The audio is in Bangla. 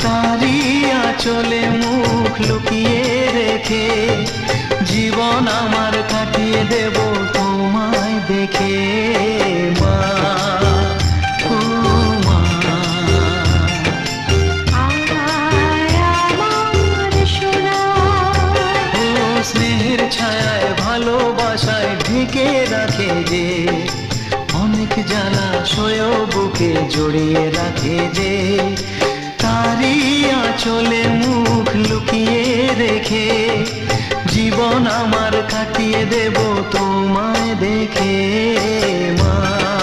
তারি আঁচলে মুখ লুকিয়ে রেখে জীবন আমার কাটিয়ে দেব তোমায় দেখে। মা, ও মা, ও স্নেহের ছায়ায় ভালোবাসায় ঢেকে রাখে যে, অনেক জ্বালা সয় বুকে জড়িয়ে রাখে যে। তারি আঁচলে মুখ লুকিয়ে রেখে জীবন আমার কাটিয়ে দেব তোমায় দেখে। মা।